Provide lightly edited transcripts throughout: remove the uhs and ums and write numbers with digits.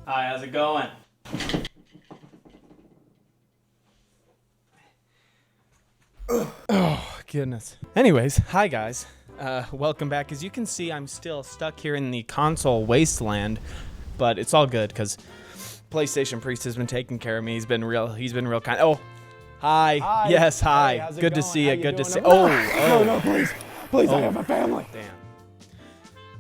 Hi, how's it going? Oh, goodness. Anyways, hi guys. Welcome back. As you can see, I'm still stuck here in the console wasteland, but it's all good because PlayStation Priest has been taking care of me. He's been real kind. Oh, hi. Hi. Yes, hi. Hey, how's it good to going? see How you. you Good to doing? see. No, please, I have a family. Damn.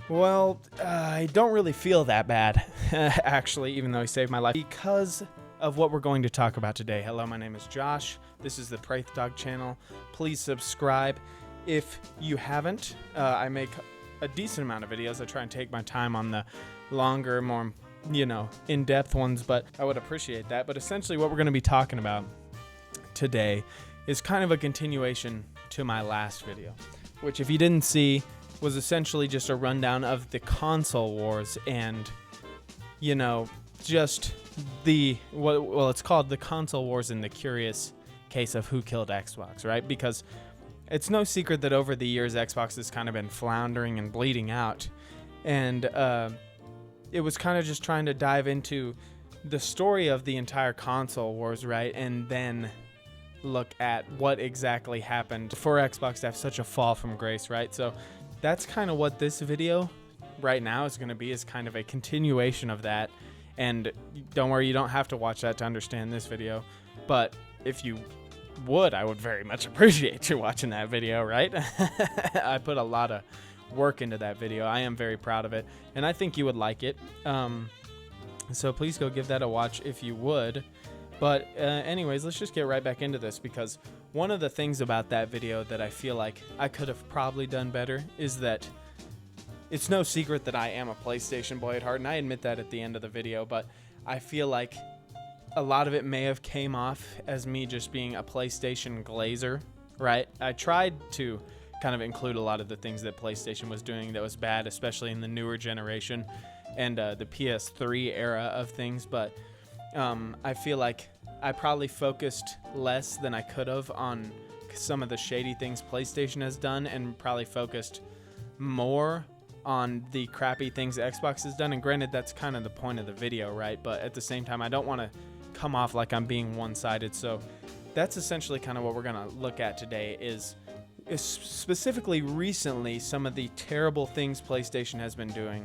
Well, I don't really feel that bad, actually, even though he saved my life, because of what we're going to talk about today. Hello, my name is Josh. This is the Praith Dog channel. Please subscribe if you haven't. I make a decent amount of videos. I try and take my time on the longer, more, in-depth ones, but I would appreciate that. But essentially what we're going to be talking about today is kind of a continuation to my last video, which, if you didn't see, was essentially just a rundown of the console wars and, just it's called the console wars in the curious case of who killed Xbox, right? Because it's no secret that over the years, Xbox has kind of been floundering and bleeding out. And it was kind of just trying to dive into the story of the entire console wars, right? And then look at what exactly happened for Xbox to have such a fall from grace, right? So that's kind of what this video right now is going to be, is kind of a continuation of that. And don't worry, you don't have to watch that to understand this video. But if you would, I would very much appreciate you watching that video, right? I put a lot of work into that video. I am very proud of it, and I think you would like it. So please go give that a watch if you would. But anyways, let's just get right back into this, because one of the things about that video that I feel like I could have probably done better is that it's no secret that I am a PlayStation boy at heart, and I admit that at the end of the video, but I feel like a lot of it may have came off as me just being a PlayStation glazer, right? I tried to kind of include a lot of the things that PlayStation was doing that was bad, especially in the newer generation and the PS3 era of things, but I feel like I probably focused less than I could have on some of the shady things PlayStation has done, and probably focused more on the crappy things Xbox has done. And granted, that's kind of the point of the video, right? But at the same time, I don't want to come off like I'm being one-sided. So that's essentially kind of what we're going to look at today, is specifically recently some of the terrible things PlayStation has been doing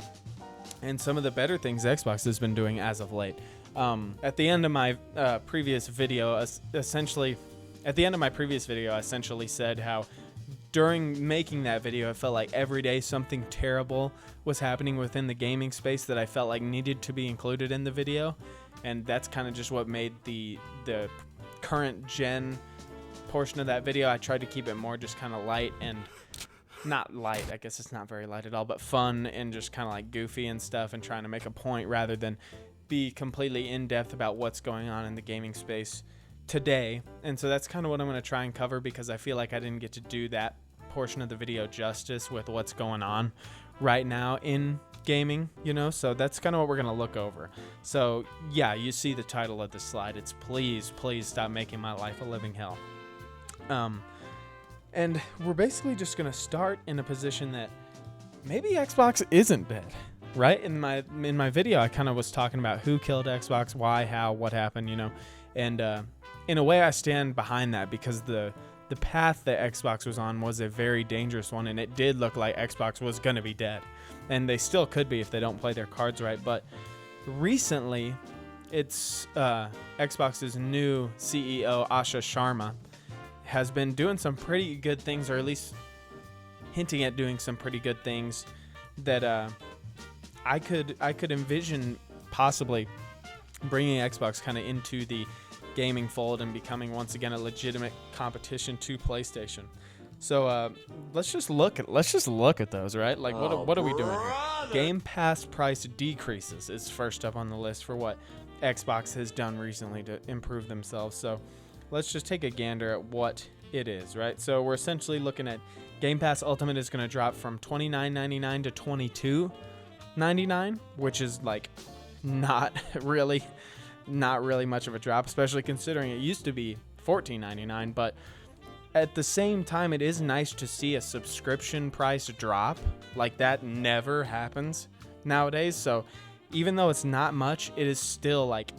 and some of the better things Xbox has been doing as of late. At the end of my previous video, I essentially said how during making that video, I felt like every day something terrible was happening within the gaming space that I felt like needed to be included in the video. And that's kind of just what made the current gen portion of that video. I tried to keep it more just kind of light, and not light, I guess it's not very light at all, but fun and just kind of like goofy and stuff, and trying to make a point rather than be completely in-depth about what's going on in the gaming space today. And so that's kind of what I'm going to try and cover, because I feel like I didn't get to do that portion of the video justice with what's going on right now in gaming, so that's kind of what we're going to look over. So yeah, you see the title of the slide. It's please stop making my life a living hell. And we're basically just going to start in a position that maybe Xbox isn't dead. Right? In my video, I kind of was talking about who killed Xbox, why, how, what happened, and in a way I stand behind that, because the path that Xbox was on was a very dangerous one, and it did look like Xbox was going to be dead, and they still could be if they don't play their cards right. But recently, it's Xbox's new CEO, Asha Sharma, has been doing some pretty good things, or at least hinting at doing some pretty good things that I could envision possibly bringing Xbox kind of into the gaming fold and becoming once again a legitimate competition to PlayStation. So let's just look at those, right? Like what are we doing here? Game Pass price decreases is first up on the list for what Xbox has done recently to improve themselves. So let's just take a gander at what it is, right? So we're essentially looking at Game Pass Ultimate is going to drop from $29.99 to $22.99, which is like not really much of a drop, especially considering it used to be $14.99. But at the same time, it is nice to see a subscription price drop. Like, that never happens nowadays. So even though it's not much, it is still like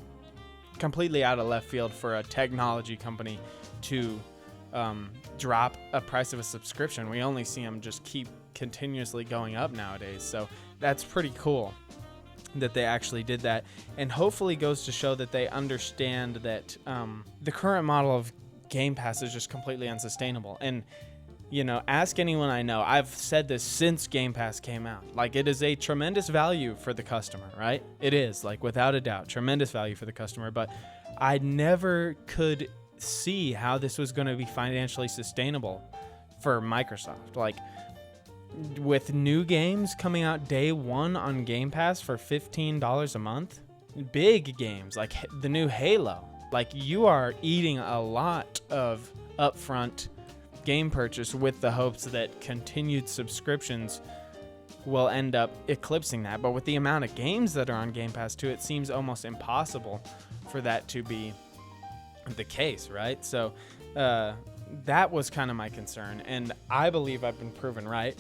completely out of left field for a technology company to drop a price of a subscription. We only see them just keep continuously going up nowadays. So that's pretty cool that they actually did that, and hopefully goes to show that they understand that the current model of Game Pass is just completely unsustainable. And ask anyone I know. I've said this since Game Pass came out. Like, it is a tremendous value for the customer, right? It is, like, without a doubt, tremendous value for the customer. But I never could see how this was going to be financially sustainable for Microsoft. Like, with new games coming out day one on Game Pass for $15 a month, big games like the new Halo, like, you are eating a lot of upfront game purchase with the hopes that continued subscriptions will end up eclipsing that. But with the amount of games that are on Game Pass too, it seems almost impossible for that to be the case, right? So that was kind of my concern, and I believe I've been proven right.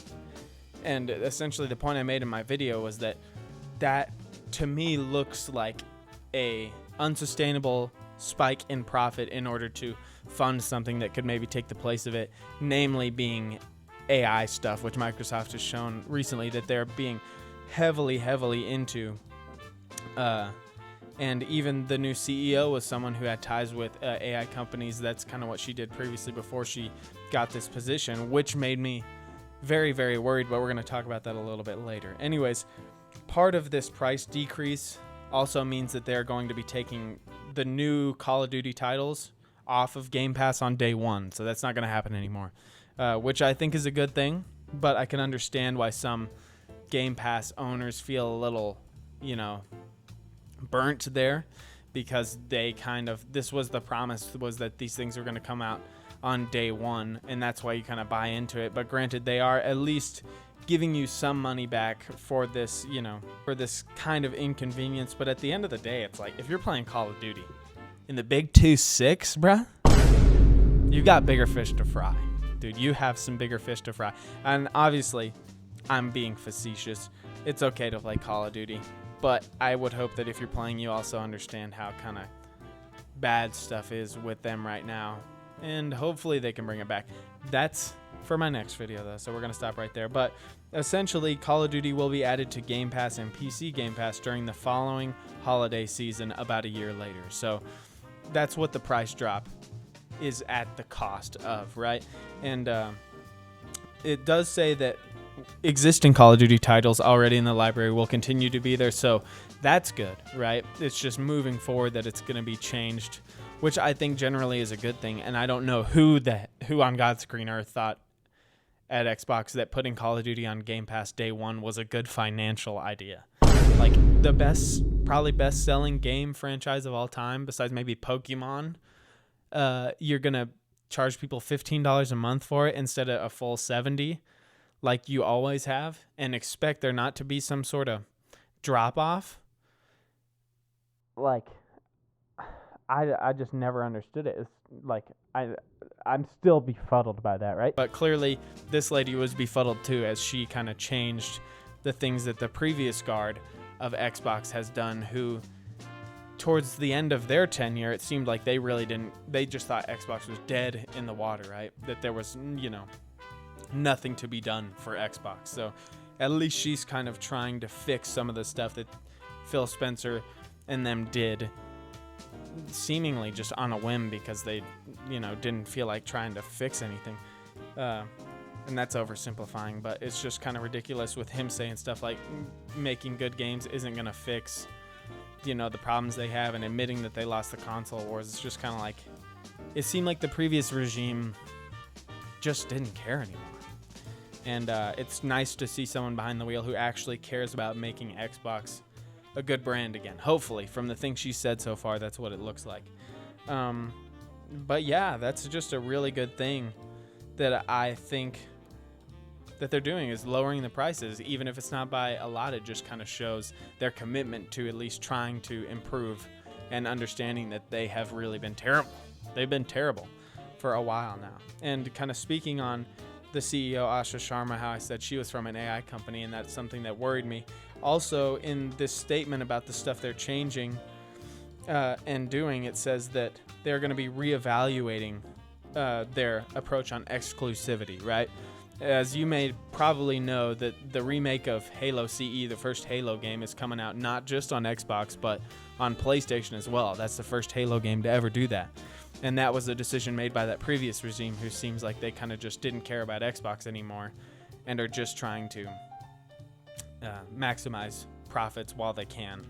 And essentially the point I made in my video was that to me looks like a unsustainable spike in profit in order to fund something that could maybe take the place of it, namely being AI stuff, which Microsoft has shown recently that they're being heavily into. And even the new CEO was someone who had ties with AI companies. That's kind of what she did previously before she got this position, which made me very, very worried, but we're going to talk about that a little bit later. Anyways, part of this price decrease also means that they're going to be taking the new Call of Duty titles off of Game Pass on day one. So that's not going to happen anymore, which I think is a good thing, but I can understand why some Game Pass owners feel a little, burnt there, because this was the promise, was that these things are going to come out on day one, and that's why you kind of buy into it. But granted, they are at least giving you some money back for this, for this kind of inconvenience. But at the end of the day, it's like, if you're playing Call of Duty in the big 2.6, bruh, you got bigger fish to fry. Dude, you have some bigger fish to fry. And obviously, I'm being facetious. It's okay to play Call of Duty, but I would hope that if you're playing, you also understand how kind of bad stuff is with them right now. And hopefully they can bring it back. That's for my next video, though, so we're going to stop right there. But essentially, Call of Duty will be added to Game Pass and PC Game Pass during the following holiday season about a year later. So that's what the price drop is at the cost of, right? And it does say that existing Call of Duty titles already in the library will continue to be there, so that's good, right? It's just moving forward that it's going to be changed, which I think generally is a good thing. And I don't know who on God's green earth thought at Xbox that putting Call of Duty on Game Pass day one was a good financial idea. Like, the probably best selling game franchise of all time, besides maybe Pokemon, you're going to charge people $15 a month for it instead of a full $70 like you always have, and expect there not to be some sort of drop off. Like, I just never understood it. It's like, I'm still befuddled by that, right? But clearly this lady was befuddled too, as she kind of changed the things that the previous guard of Xbox has done, who towards the end of their tenure, it seemed like they just thought Xbox was dead in the water, right? That there was, nothing to be done for Xbox. So at least she's kind of trying to fix some of the stuff that Phil Spencer and them did, seemingly just on a whim, because they, didn't feel like trying to fix anything. And that's oversimplifying, but it's just kind of ridiculous with him saying stuff like making good games isn't going to fix, the problems they have, and admitting that they lost the console wars. It's just kind of like, it seemed like the previous regime just didn't care anymore. And it's nice to see someone behind the wheel who actually cares about making Xbox a good brand again. Hopefully, from the things she said so far, that's what it looks like. But yeah, that's just a really good thing that I think that they're doing, is lowering the prices. Even if it's not by a lot, it just kind of shows their commitment to at least trying to improve, and understanding that they have really been terrible. They've been terrible for a while now. And kind of speaking on the CEO, Asha Sharma, how I said she was from an AI company, and that's something that worried me. Also, in this statement about the stuff they're changing and doing, it says that they're going to be reevaluating their approach on exclusivity, right? As you may probably know, that the remake of Halo CE, the first Halo game, is coming out not just on Xbox, but on PlayStation as well. That's the first Halo game to ever do that. And that was a decision made by that previous regime, who seems like they kind of just didn't care about Xbox anymore and are just trying to maximize profits while they can,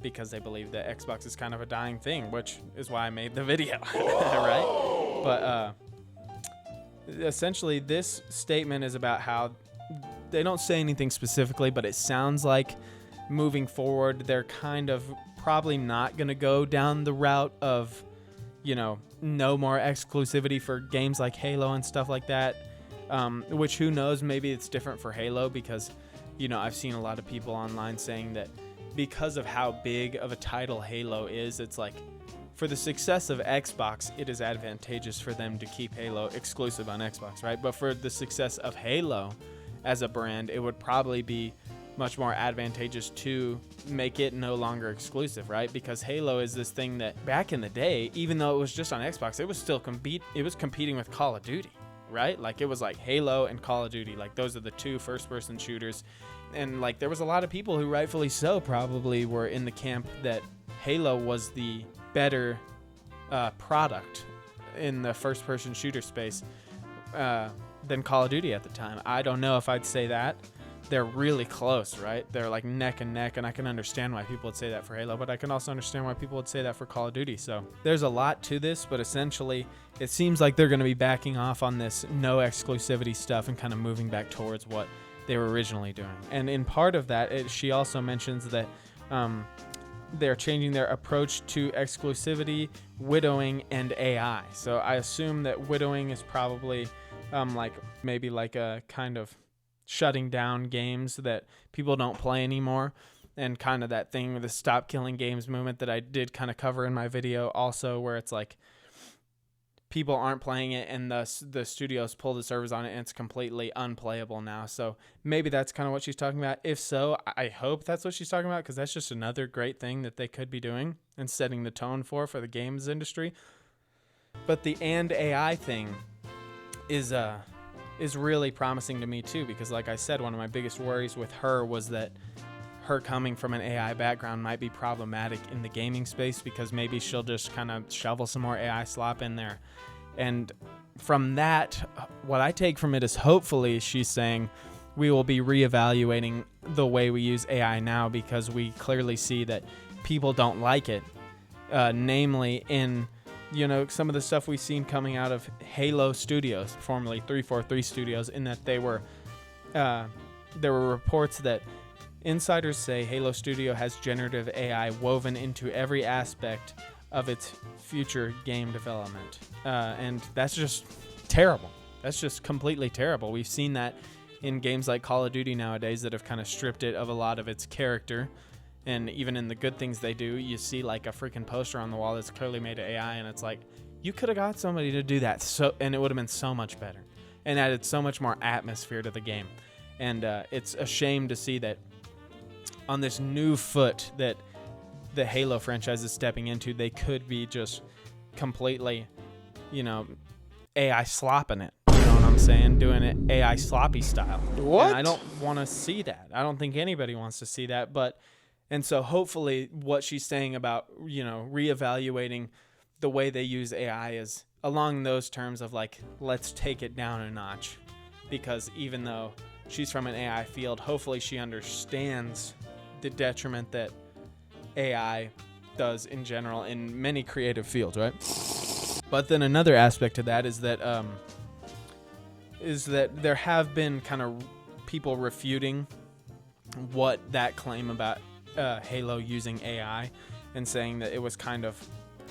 because they believe that Xbox is kind of a dying thing, which is why I made the video, right? But essentially, this statement is about how they don't say anything specifically, but it sounds like moving forward, they're kind of probably not going to go down the route of, no more exclusivity for games like Halo and stuff like that, which who knows, maybe it's different for Halo, because, I've seen a lot of people online saying that because of how big of a title Halo is, it's like, for the success of Xbox, it is advantageous for them to keep Halo exclusive on Xbox, right? But for the success of Halo as a brand, it would probably be much more advantageous to make it no longer exclusive, right? Because Halo is this thing that back in the day, even though it was just on Xbox, it was still competing with Call of Duty, right? Like, it was like Halo and Call of Duty, like those are the two first-person shooters. And like, there was a lot of people who rightfully so probably were in the camp that Halo was the better product in the first-person shooter space than Call of Duty at the time. I don't know if I'd say that. They're really close, right? They're like neck and neck, and I can understand why people would say that for Halo, but I can also understand why people would say that for Call of Duty. So there's a lot to this, but essentially it seems like they're going to be backing off on this no exclusivity stuff and kind of moving back towards what they were originally doing. And in part of that, she also mentions that they're changing their approach to exclusivity, widowing, and AI. So I assume that widowing is probably maybe like a kind of shutting down games that people don't play anymore, and kind of that thing with the stop killing games movement that I did kind of cover in my video also, where it's like people aren't playing it and the studios pull the servers on it and it's completely unplayable now. So maybe that's kind of what she's talking about. If so, I hope that's what she's talking about, because that's just another great thing that they could be doing and setting the tone for the games industry. But the and AI thing is really promising to me too, because like I said, one of my biggest worries with her was that her coming from an AI background might be problematic in the gaming space, because maybe she'll just kind of shovel some more AI slop in there. And from that, what I take from it is hopefully she's saying we will be reevaluating the way we use AI now, because we clearly see that people don't like it, namely in some of the stuff we've seen coming out of Halo Studios, formerly 343 Studios, in that there were reports that insiders say Halo Studio has generative AI woven into every aspect of its future game development. And that's just terrible. That's just completely terrible. We've seen that in games like Call of Duty nowadays that have kind of stripped it of a lot of its character. And even in the good things they do, you see like a freaking poster on the wall that's clearly made of AI, and it's like, you could have got somebody to do that, and it would have been so much better and added so much more atmosphere to the game. And it's a shame to see that on this new foot that the Halo franchise is stepping into, they could be just completely, AI slopping it. You know what I'm saying? Doing it AI sloppy style. What? And I don't want to see that. I don't think anybody wants to see that, and so hopefully what she's saying about, reevaluating the way they use AI is along those terms of like, let's take it down a notch, because even though she's from an AI field, hopefully she understands the detriment that AI does in general in many creative fields, right? But then another aspect to that is that there have been kind of people refuting what that claim about Halo using AI, and saying that it was kind of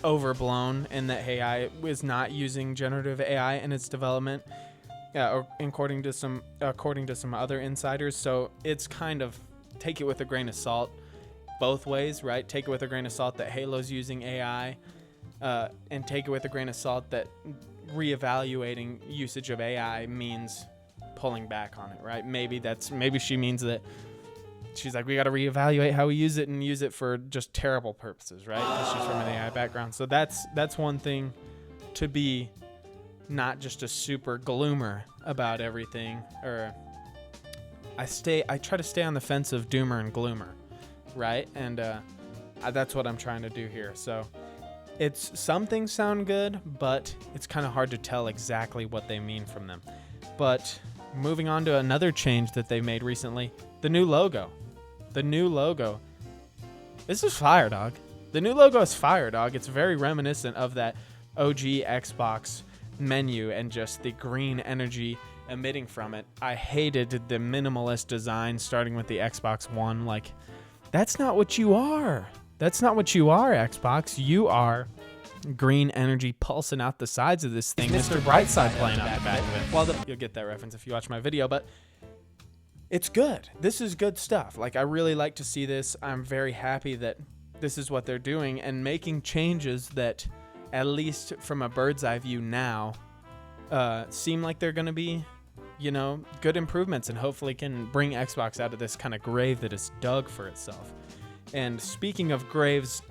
overblown and that AI was not using generative AI in its development, or according to some other insiders. So it's kind of, take it with a grain of salt both ways, right? Take it with a grain of salt that Halo's using AI, and take it with a grain of salt that reevaluating usage of AI means pulling back on it, right? Maybe she means that she's like, we got to reevaluate how we use it and use it for just terrible purposes, right? Because she's from an AI background. So that's one thing, to be not just a super gloomer about everything. Or I try to stay on the fence of doomer and gloomer, right? And that's what I'm trying to do here. So some things sound good, but it's kind of hard to tell exactly what they mean from them. But moving on to another change that they made recently, the new logo. This is fire, dog. The new logo is fire, dog. It's very reminiscent of that OG Xbox menu and just the green energy emitting from it. I hated the minimalist design starting with the Xbox One. Like, that's not what you are. That's not what you are, Xbox. You are green energy pulsing out the sides of this thing. Mr. Brightside playing out the back of it. Well, you'll get that reference if you watch my video, but it's good. This is good stuff. Like, I really like to see this. I'm very happy that this is what they're doing and making changes that, at least from a bird's eye view now, seem like they're going to be, good improvements and hopefully can bring Xbox out of this kind of grave that it's dug for itself. And speaking of graves,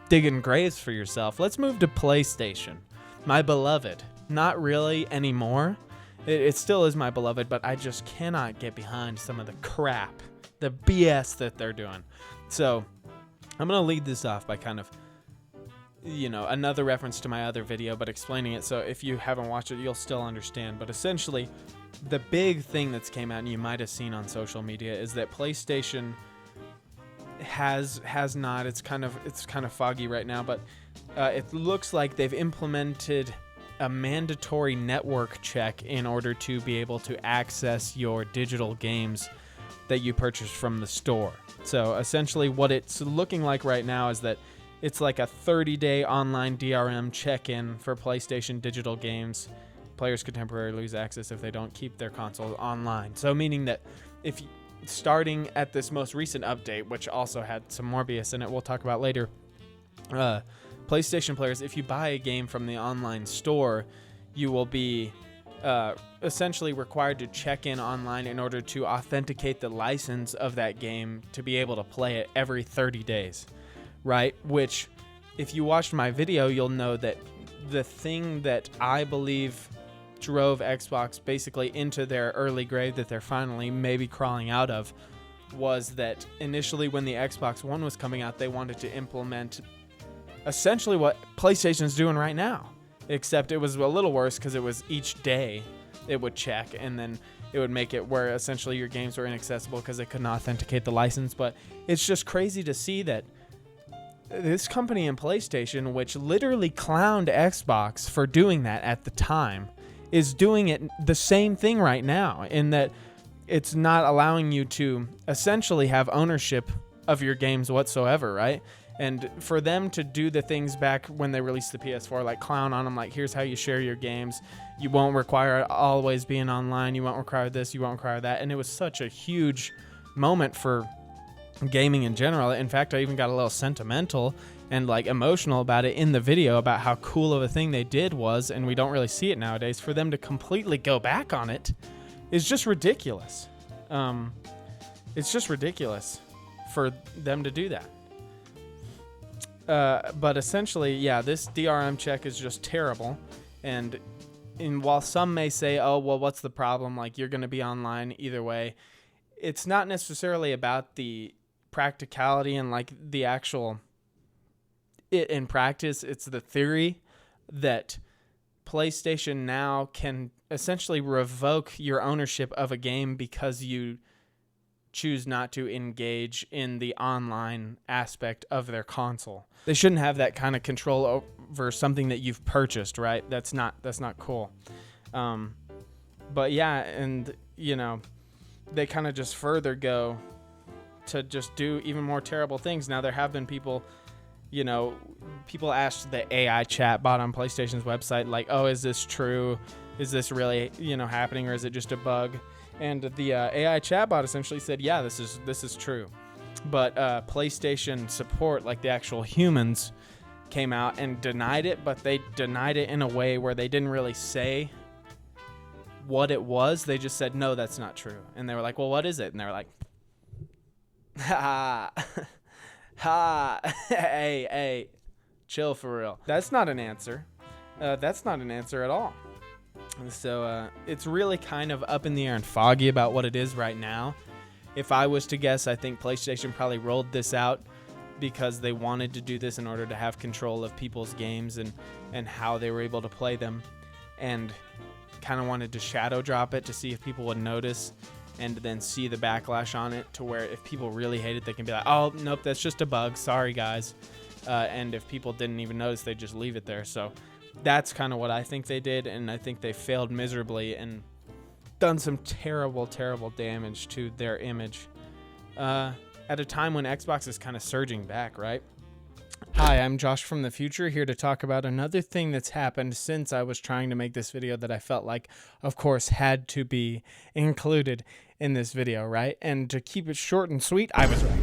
digging graves for yourself, let's move to PlayStation. My beloved. Not really anymore. It still is my beloved, but I just cannot get behind some of the crap, the BS that they're doing. So I'm going to lead this off by kind of, another reference to my other video, but explaining it. So if you haven't watched it, you'll still understand. But essentially, the big thing that's came out, and you might have seen on social media, is that PlayStation has not. It's kind of foggy right now, but it looks like they've implemented a mandatory network check in order to be able to access your digital games that you purchased from the store. So essentially what it's looking like right now is that it's like a 30-day online DRM check-in for PlayStation digital games. Players could temporarily lose access if they don't keep their console online. So meaning that starting at this most recent update, which also had some more BS in it, we'll talk about later, PlayStation players, if you buy a game from the online store, you will be essentially required to check in online in order to authenticate the license of that game to be able to play it every 30 days, right? Which, if you watched my video, you'll know that the thing that I believe drove Xbox basically into their early grave that they're finally maybe crawling out of was that initially when the Xbox One was coming out, they wanted to implement essentially what PlayStation's doing right now, except it was a little worse because it was each day it would check, and then it would make it where essentially your games were inaccessible because they couldn't authenticate the license. But it's just crazy to see that this company in PlayStation, which literally clowned Xbox for doing that at the time, is doing it the same thing right now, in that it's not allowing you to essentially have ownership of your games whatsoever, right? And for them to do the things back when they released the PS4, like clown on them, like, here's how you share your games. You won't require always being online. You won't require this. You won't require that. And it was such a huge moment for gaming in general. In fact, I even got a little sentimental and like emotional about it in the video about how cool of a thing they did was, and we don't really see it nowadays. For them to completely go back on it is just ridiculous. It's just ridiculous for them to do that. But essentially, yeah, this DRM check is just terrible. And while some may say, oh, well, what's the problem? Like, you're going to be online either way. It's not necessarily about the practicality and like the actual it in practice. It's the theory that PlayStation now can essentially revoke your ownership of a game because you choose not to engage in the online aspect of their console. They shouldn't have that kind of control over something that you've purchased, right? That's not cool. But yeah, and they kind of just further go to just do even more terrible things. Now there have been people asked the AI chatbot on PlayStation's website, like, oh, is this true? Is this really, happening, or is it just a bug? And the AI chatbot essentially said, yeah, this is true. But PlayStation support, like the actual humans, came out and denied it, but they denied it in a way where they didn't really say what it was. They just said, no, that's not true. And they were like, well, what is it? And they were like, ha, ha, hey, chill for real. That's not an answer. That's not an answer at all. So it's really kind of up in the air and foggy about what it is right now. If I was to guess, I think PlayStation probably rolled this out because they wanted to do this in order to have control of people's games and how they were able to play them, and kind of wanted to shadow drop it to see if people would notice and then see the backlash on it, to where if people really hate it, they can be like, oh, nope, that's just a bug. Sorry, guys. And if people didn't even notice, they just leave it there. So that's kind of what I think they did, and I think they failed miserably and done some terrible, terrible damage to their image at a time when Xbox is kind of surging back, right? Hi, I'm Josh from the future, here to talk about another thing that's happened since I was trying to make this video that I felt like, of course, had to be included in this video, right? And to keep it short and sweet, I was right.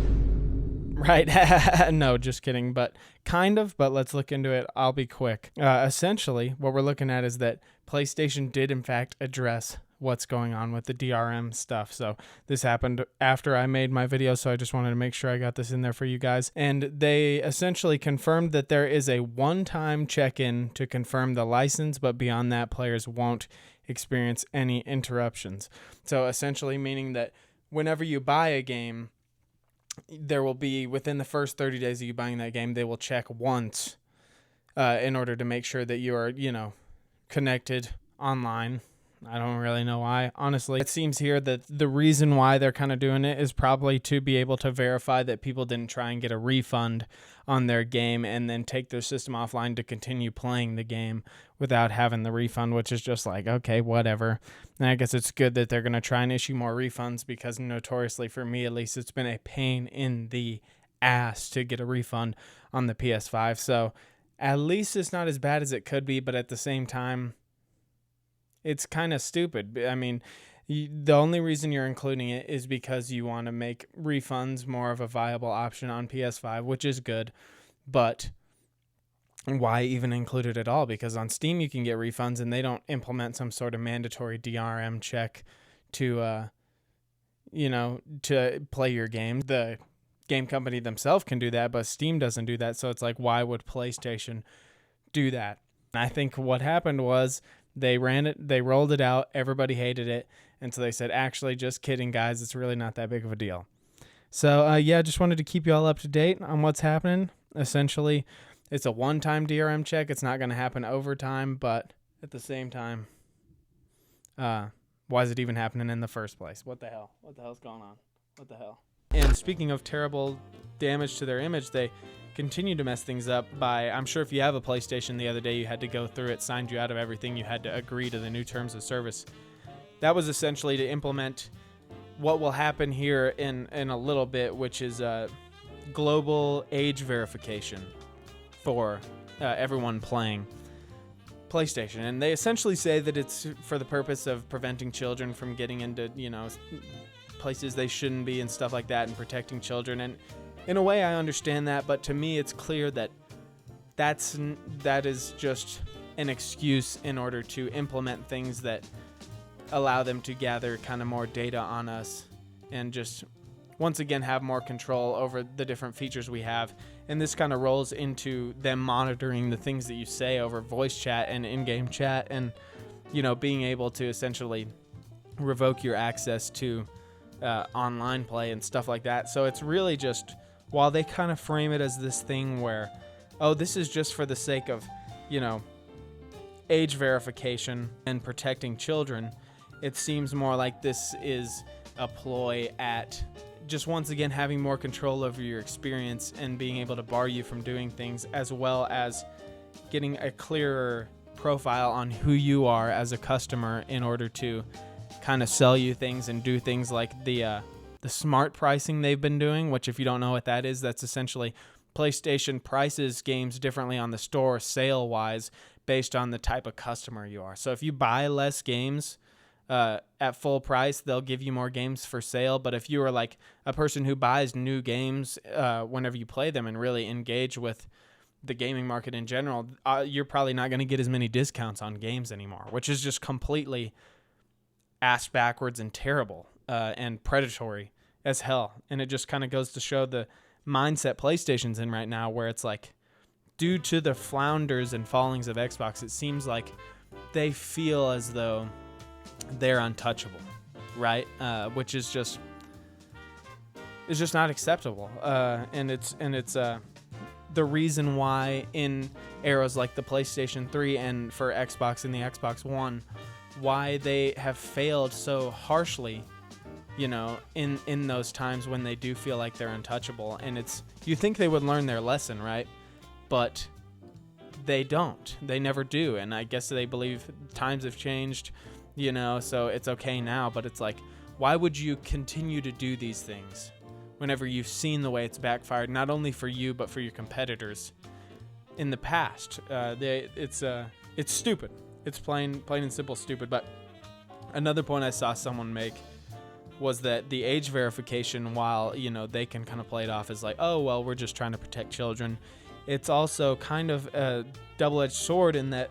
Right? No, just kidding, but kind of, but let's look into it. I'll be quick. Essentially, what we're looking at is that PlayStation did, in fact, address what's going on with the DRM stuff. So this happened after I made my video, so I just wanted to make sure I got this in there for you guys. And they essentially confirmed that there is a one-time check-in to confirm the license, but beyond that, players won't experience any interruptions. So essentially meaning that whenever you buy a game, there will be, within the first 30 days of you buying that game, they will check once in order to make sure that you are, connected online. I don't really know why, honestly. It seems here that the reason why they're kind of doing it is probably to be able to verify that people didn't try and get a refund on their game and then take their system offline to continue playing the game without having the refund, which is just like, okay, whatever. And I guess it's good that they're going to try and issue more refunds, because notoriously, for me at least, it's been a pain in the ass to get a refund on the PS5. So at least it's not as bad as it could be, but at the same time, it's kind of stupid. I mean, the only reason you're including it is because you want to make refunds more of a viable option on PS5, which is good. But why even include it at all? Because on Steam you can get refunds, and they don't implement some sort of mandatory DRM check to, to play your game. The game company themselves can do that, but Steam doesn't do that. So it's like, why would PlayStation do that? And I think what happened was, they ran it, they rolled it out, everybody hated it, and so they said, actually, just kidding, guys, it's really not that big of a deal. So, just wanted to keep you all up to date on what's happening. Essentially, it's a one-time DRM check. It's not going to happen over time, but at the same time, why is it even happening in the first place? What the hell? What the hell's going on? What the hell? And speaking of terrible damage to their image, they continue to mess things up by, I'm sure if you have a PlayStation, the other day you had to go through it, signed you out of everything, you had to agree to the new terms of service. That was essentially to implement what will happen here in a little bit, which is global age verification for everyone playing PlayStation. And they essentially say that it's for the purpose of preventing children from getting into, places they shouldn't be and stuff like that, and protecting children. And in a way, I understand that, but to me, it's clear that that is just an excuse in order to implement things that allow them to gather kind of more data on us and just, once again, have more control over the different features we have. And this kind of rolls into them monitoring the things that you say over voice chat and in-game chat, and, being able to essentially revoke your access to online play and stuff like that. So it's really just, while they kind of frame it as this thing where, oh, this is just for the sake of, age verification and protecting children, it seems more like this is a ploy at just, once again, having more control over your experience and being able to bar you from doing things, as well as getting a clearer profile on who you are as a customer in order to kind of sell you things and do things like the smart pricing they've been doing, which, if you don't know what that is, that's essentially PlayStation prices games differently on the store sale-wise based on the type of customer you are. So if you buy less games at full price, they'll give you more games for sale. But if you are like a person who buys new games whenever you play them and really engage with the gaming market in general, you're probably not going to get as many discounts on games anymore, which is just completely ass backwards and terrible and predatory as hell. And it just kind of goes to show the mindset PlayStation's in right now, where it's like, due to the flounders and fallings of Xbox, it seems like they feel as though they're untouchable, right? Which is just not acceptable. And it's the reason why in eras like the PlayStation 3 and for Xbox and the Xbox One, why they have failed so harshly, in those times when they do feel like they're untouchable. And you think they would learn their lesson, right? But they don't. They never do. And I guess they believe times have changed, so it's okay now. But it's like, why would you continue to do these things whenever you've seen the way it's backfired, not only for you, but for your competitors in the past? It's stupid. It's plain and simple stupid. But another point I saw someone make was that the age verification, while, they can kind of play it off as like, oh, well, we're just trying to protect children, it's also kind of a double-edged sword in that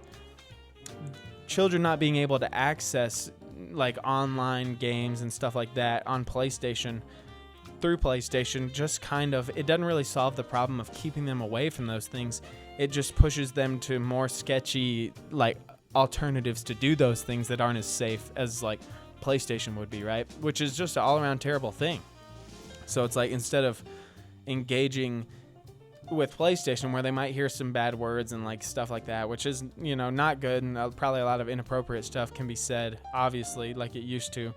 children not being able to access like online games and stuff like that on PlayStation through PlayStation just kind of, it doesn't really solve the problem of keeping them away from those things. It just pushes them to more sketchy like alternatives to do those things that aren't as safe as like PlayStation would be, right? Which is just an all-around terrible thing. So it's like, instead of engaging with PlayStation, where they might hear some bad words and like stuff like that, which is, not good, and probably a lot of inappropriate stuff can be said, obviously, like it used to.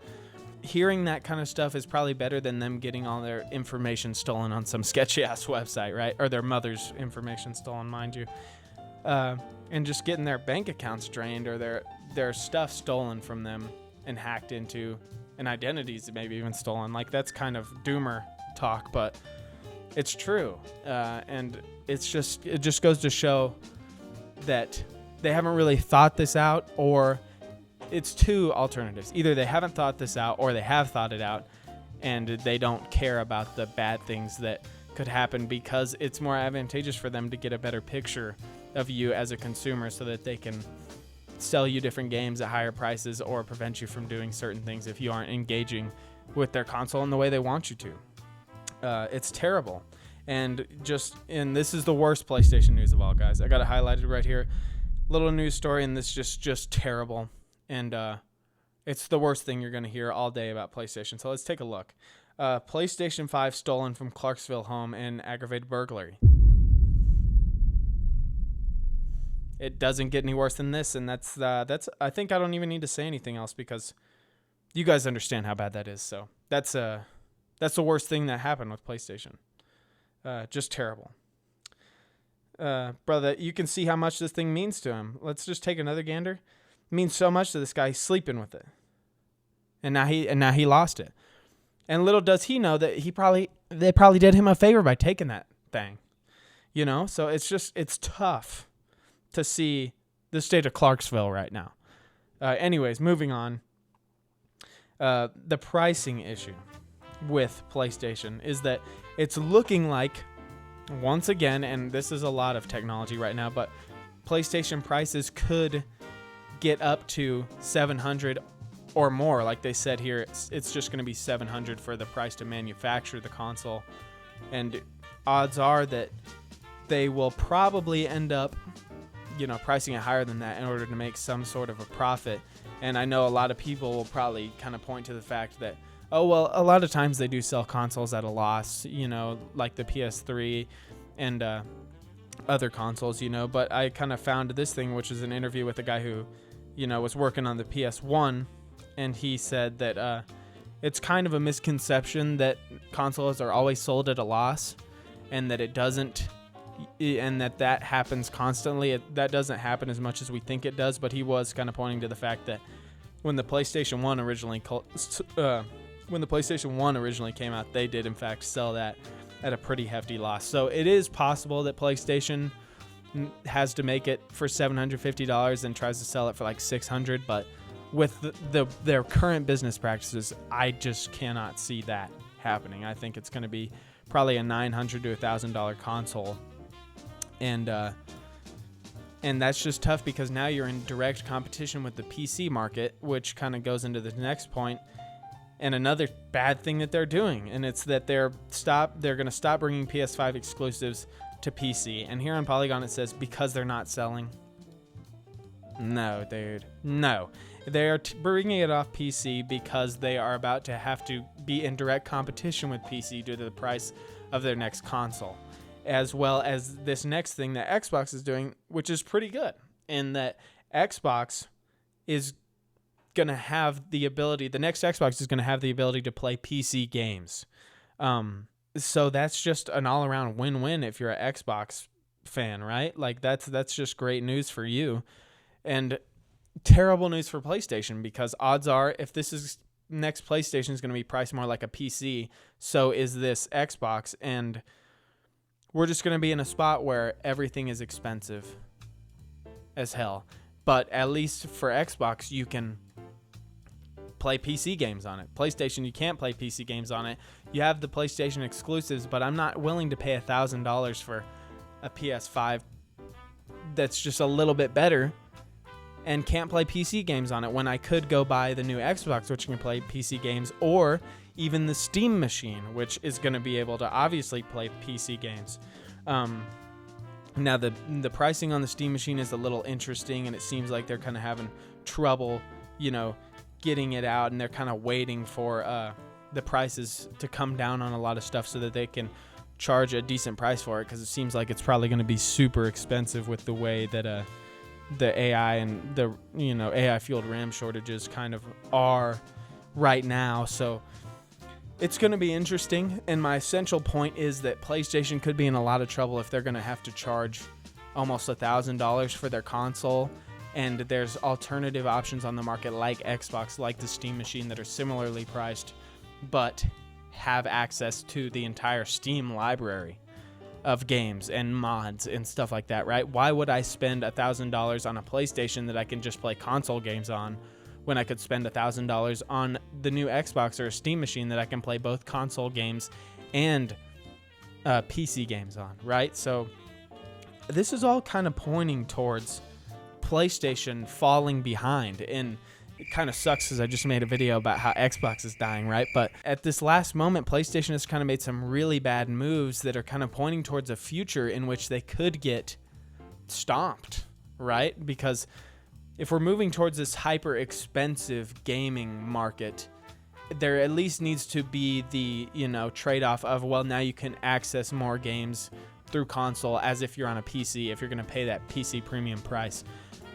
Hearing that kind of stuff is probably better than them getting all their information stolen on some sketchy ass website, right? Or their mother's information stolen, mind you. And just getting their bank accounts drained, or their stuff stolen from them and hacked into, and identities maybe even stolen. Like, that's kind of doomer talk, but it's true. And it just goes to show that they haven't really thought this out, or it's two alternatives. Either they haven't thought this out, or they have thought it out and they don't care about the bad things that could happen, because it's more advantageous for them to get a better picture of you as a consumer so that they can sell you different games at higher prices or prevent you from doing certain things if you aren't engaging with their console in the way they want you to. It's terrible. And this is the worst PlayStation news of all, guys. I got it highlighted right here. Little news story, and this just terrible. And it's the worst thing you're going to hear all day about PlayStation. So let's take a look. PlayStation 5 stolen from Clarksville home in aggravated burglary. It doesn't get any worse than this, and that's I think I don't even need to say anything else, because you guys understand how bad that is. So that's the worst thing that happened with PlayStation. Just terrible. Brother, you can see how much this thing means to him. Let's just take another gander. It means so much to this guy. He's sleeping with it, and now he lost it. And little does he know that they probably did him a favor by taking that thing. So it's tough to see the state of Clarksville right now. Anyways, moving on. The pricing issue with PlayStation is that it's looking like, once again, and this is a lot of technology right now, but PlayStation prices could get up to $700 or more. Like they said here, it's just going to be $700 for the price to manufacture the console. And odds are that they will probably end up pricing it higher than that in order to make some sort of a profit. And I know a lot of people will probably kind of point to the fact that, oh, well, a lot of times they do sell consoles at a loss, like the PS3 and other consoles, But I kind of found this thing, which is an interview with a guy who, was working on the PS1. And he said that it's kind of a misconception that consoles are always sold at a loss, and that it doesn't, and that happens constantly. That doesn't happen as much as we think it does. But he was kind of pointing to the fact that when the PlayStation 1 originally came out, they did in fact sell that at a pretty hefty loss. So it is possible that PlayStation has to make it for $750 and tries to sell it for like $600, but with their current business practices, I just cannot see that happening. I think it's going to be probably a $900 to $1,000 console, and And that's just tough because now you're in direct competition with the PC market, which kind of goes into the next point. And another bad thing that they're doing, and it's that they're going to stop bringing PS5 exclusives to PC. And here on Polygon it says because they're not selling. No, dude. No. They are bringing it off PC because they are about to have to be in direct competition with PC due to the price of their next console. As well as this next thing that Xbox is doing, which is pretty good, in that Xbox is going to have the ability, the next Xbox is going to have the ability to play PC games. So that's just an all-around win-win if you're an Xbox fan, right? Like that's just great news for you. And terrible news for PlayStation, because odds are if this is next PlayStation is going to be priced more like a PC, so is this Xbox, and we're just going to be in a spot where everything is expensive as hell. But at least for Xbox, you can play PC games on it. PlayStation, you can't play PC games on it. You have the PlayStation exclusives, but I'm not willing to pay $1,000 for a PS5 that's just a little bit better and can't play PC games on it when I could go buy the new Xbox, which can play PC games, or even the Steam machine, which is going to be able to obviously play PC games. Now, the pricing on the Steam machine is a little interesting, and it seems like they're kind of having trouble, getting it out, and they're kind of waiting for the prices to come down on a lot of stuff so that they can charge a decent price for it, because it seems like it's probably going to be super expensive with the way that the AI and the AI fueled RAM shortages kind of are right now. So it's going to be interesting, and my essential point is that PlayStation could be in a lot of trouble if they're going to have to charge almost $1,000 for their console, and there's alternative options on the market like Xbox, like the Steam machine, that are similarly priced but have access to the entire Steam library of games and mods and stuff like that, right? Why would I spend $1,000 on a PlayStation that I can just play console games on when I could spend $1,000 on the new Xbox or a Steam machine that I can play both console games and PC games on, right? So this is all kind of pointing towards PlayStation falling behind, and it kind of sucks because I just made a video about how Xbox is dying, right? But at this last moment, PlayStation has kind of made some really bad moves that are kind of pointing towards a future in which they could get stomped, right? Because if we're moving towards this hyper expensive gaming market, there at least needs to be the, trade-off of, well, now you can access more games through console as if you're on a PC, if you're going to pay that PC premium price.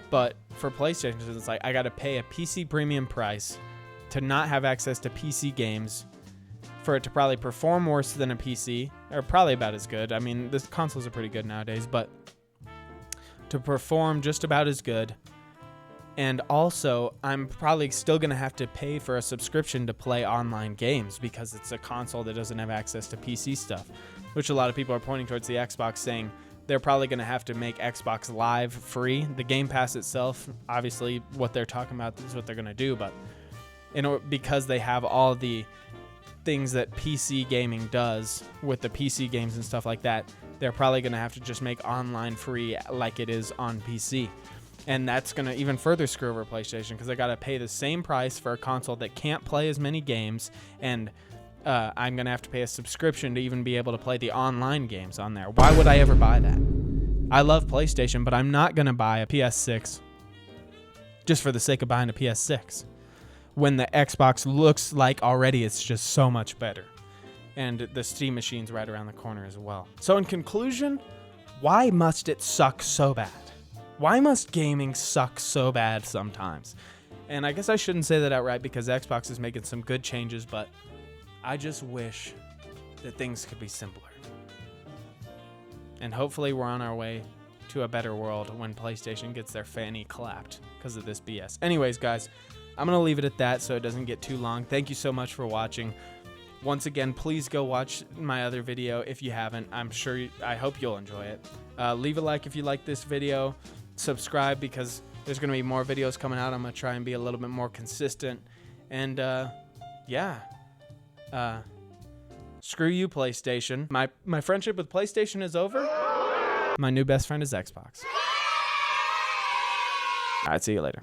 But for PlayStation, it's like I got to pay a PC premium price to not have access to PC games, for it to probably perform worse than a PC, or probably about as good. I mean, the consoles are pretty good nowadays, but to perform just about as good. And also, I'm probably still going to have to pay for a subscription to play online games because it's a console that doesn't have access to PC stuff, which a lot of people are pointing towards the Xbox, saying they're probably going to have to make Xbox Live free. The Game Pass itself, obviously, what they're talking about is what they're going to do, but because they have all the things that PC gaming does with the PC games and stuff like that, they're probably going to have to just make online free like it is on PC. And that's going to even further screw over PlayStation, because they got to pay the same price for a console that can't play as many games, and I'm going to have to pay a subscription to even be able to play the online games on there. Why would I ever buy that? I love PlayStation, but I'm not going to buy a PS6 just for the sake of buying a PS6 when the Xbox looks like already it's just so much better. And the Steam machine's right around the corner as well. So in conclusion, why must it suck so bad? Why must gaming suck so bad sometimes? And I guess I shouldn't say that outright, because Xbox is making some good changes, but I just wish that things could be simpler. And hopefully we're on our way to a better world when PlayStation gets their fanny clapped because of this BS. Anyways, guys, I'm going to leave it at that so it doesn't get too long. Thank you so much for watching. Once again, please go watch my other video if you haven't. I hope you'll enjoy it. Leave a like if you like this video. Subscribe, because there's going to be more videos coming out. I'm going to try and be a little bit more consistent. And screw you, PlayStation. My friendship with PlayStation is over. My new best friend is Xbox. All right, see you later.